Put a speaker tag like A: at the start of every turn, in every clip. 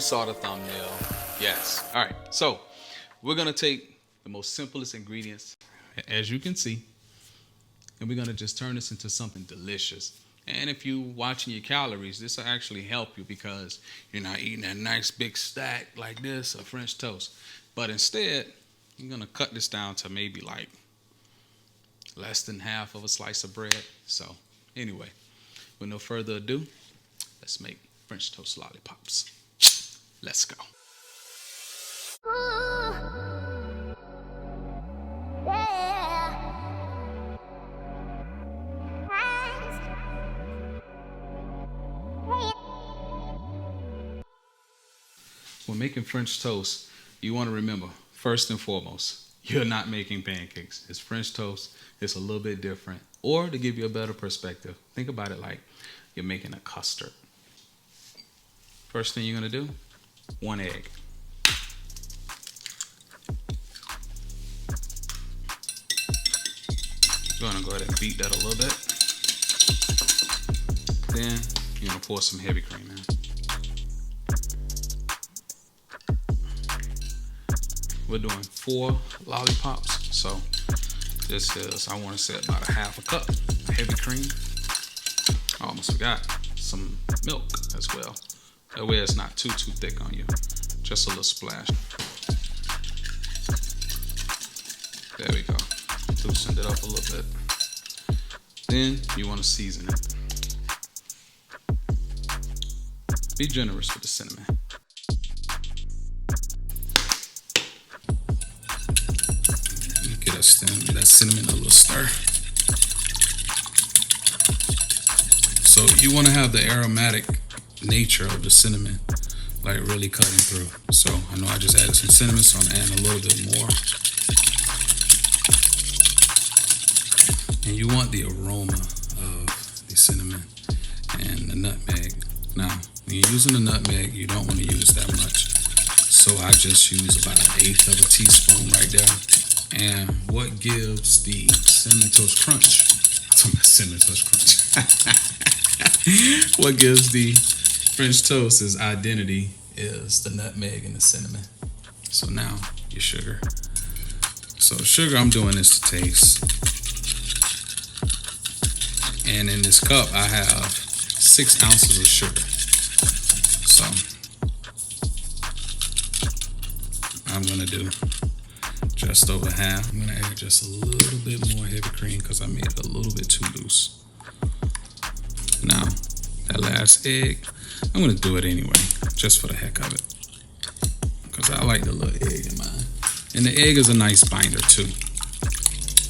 A: saw the thumbnail. Yes. All right. So we're going to take the most simplest ingredients, as you can see, and we're going to just turn this into something delicious. And if you're watching your calories, this will actually help you because you're not eating that nice big stack like this of French toast. But instead, you're going to cut this down to maybe like less than half of a slice of bread. So anyway, with no further ado, let's make French toast lollipops. Let's go. When making French toast, you want to remember, first and foremost, you're not making pancakes. It's French toast. It's a little bit different. Or to give you a better perspective, think about it like you're making a custard. First thing you're going to do, 1 egg. You're going to go ahead and beat that a little bit. Then you're going to pour some heavy cream in. We're doing 4 lollipops, so this is, I want to say, about a half a cup of heavy cream. I almost forgot some milk as well. That way it's not too thick on you. Just a little splash. There we go. Loosened it up a little bit. Then you want to season it. Be generous with the cinnamon. Get that cinnamon a little stir. So you want to have the aromatic nature of the cinnamon like really cutting through. So I know I just added some cinnamon, so I'm adding a little bit more. And you want the aroma of the cinnamon and the nutmeg. Now, when you're using the nutmeg, you don't want to use that much. So I just use about 1/8 of a teaspoon right there. And what gives the cinnamon toast crunch? Cinnamon toast crunch. What gives the French toast its identity is the nutmeg and the cinnamon. So now your sugar. So sugar, I'm doing this to taste. And in this cup, I have 6 ounces of sugar. So I'm gonna do just over half. I'm gonna add just a little bit more heavy cream because I made it a little bit too loose. Now, that last egg, I'm gonna do it anyway, just for the heck of it. Because I like the little egg in mine. And the egg is a nice binder too.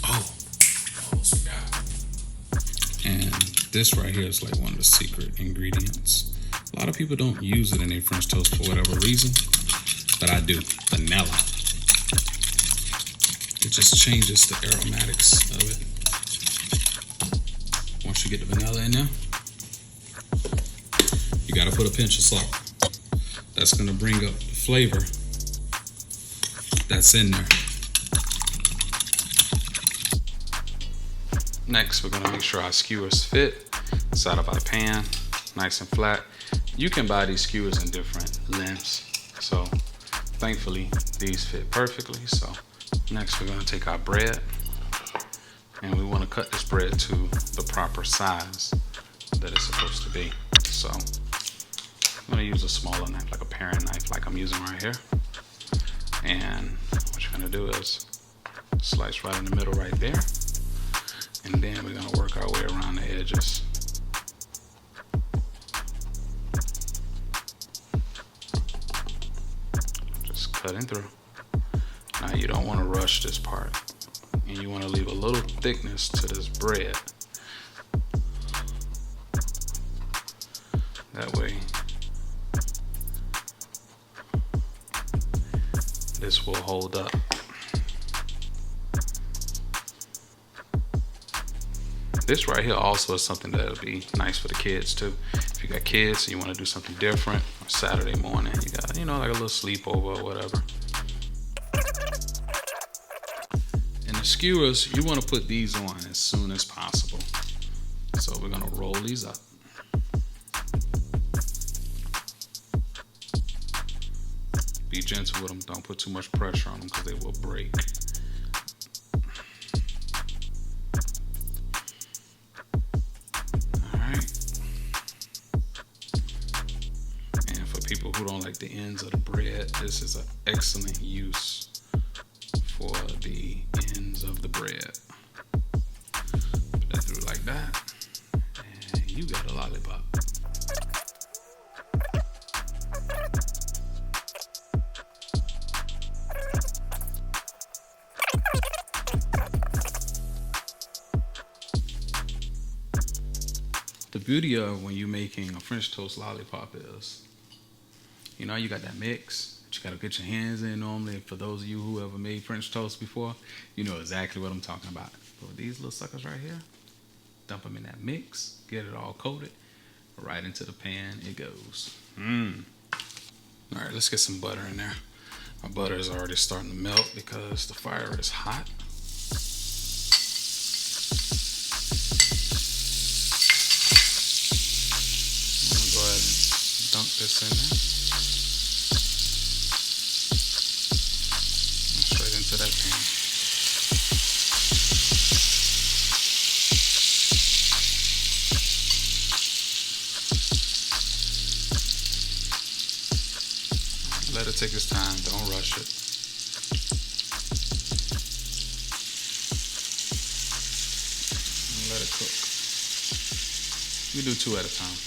A: Almost forgot. And this right here is like one of the secret ingredients. A lot of people don't use it in their French toast for whatever reason, but I do. Vanilla. It just changes the aromatics of it. Once you get the vanilla in there, you gotta put a pinch of salt. That's gonna bring up the flavor that's in there. Next, we're gonna make sure our skewers fit inside of our pan, nice and flat. You can buy these skewers in different lengths. So thankfully, these fit perfectly. So next, we're gonna take our bread and we wanna cut this bread to the proper size that it's supposed to be. So I'm gonna use a smaller knife, like a paring knife, like I'm using right here. And what you're gonna do is slice right in the middle right there. And then we're gonna work our way around the edges. Just cutting through. Now you don't wanna rush this part. And you wanna leave a little thickness to this bread. That way, this will hold up. This right here also is something that'll be nice for the kids too. If you got kids and you want to do something different, or Saturday morning, you got, like a little sleepover or whatever. And the skewers, you want to put these on as soon as possible. So we're gonna roll these up. Be gentle with them. Don't put too much pressure on them because they will break. People who don't like the ends of the bread, this is an excellent use for the ends of the bread. Put that through like that, and you got a lollipop. The beauty of when you're making a French toast lollipop is, you know, you got that mix that you gotta get your hands in normally. For those of you who ever made French toast before, you know exactly what I'm talking about. But with these little suckers right here, dump them in that mix, get it all coated, right into the pan it goes. All right, let's get some butter in there. My butter is already starting to melt because the fire is hot. I'm gonna go ahead and dunk this in there. To that pan. Let it take its time, don't rush it. And let it cook. We do 2 at a time.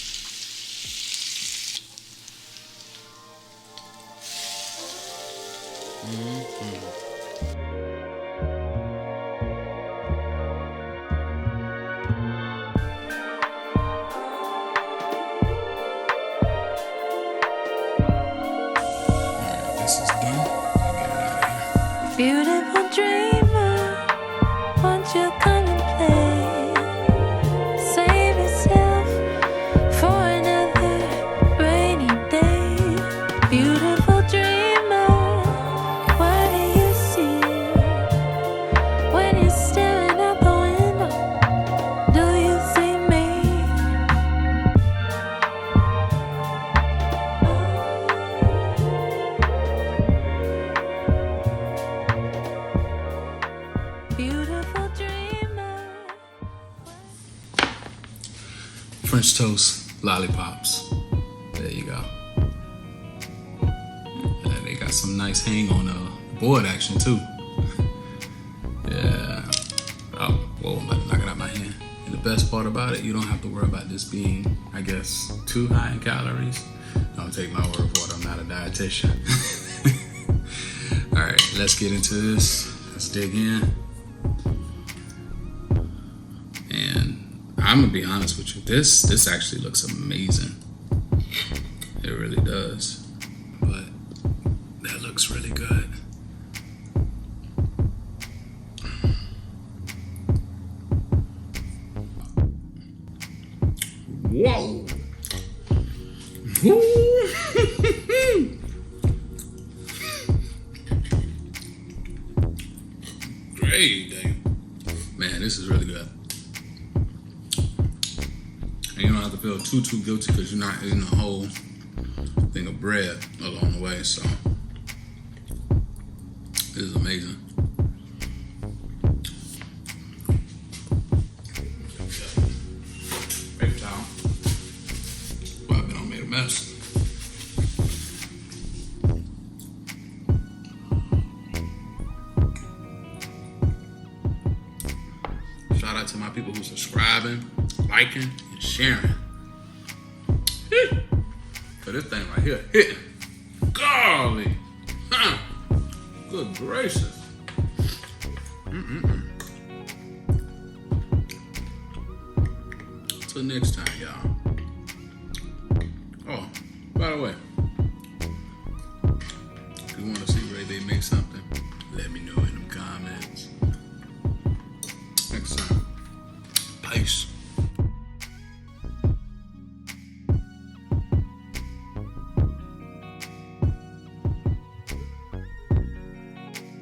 B: Beautiful dreamer, won't you come and play? Save yourself for another rainy day. Beautiful dreamer, what do you see when you're staring out the window? Do you see me?
A: French toast lollipops. There you go. And they got some nice hang on the board action too. Yeah. Oh, whoa, I'm about to knock it out my hand. And the best part about it, you don't have to worry about this being, I guess, too high in calories. Don't take my word for it, I'm not a dietitian. All right, let's get into this. Let's dig in. And I'm gonna be honest with you, this actually looks amazing. It really does. But that looks really good. Whoa! Great day. Man, this is really good. And you don't have to feel too guilty because you're not eating a whole thing of bread along the way. So this is amazing. Paper towel. Well, I've been on made a mess. Shout out to my people who subscribing, liking, and sharing. So this thing right here hitting. Golly. Huh. Good gracious. Till next time, y'all. Oh, by the way, if you want to see ReyBae make something, let me know in the comments. Next time. Peace.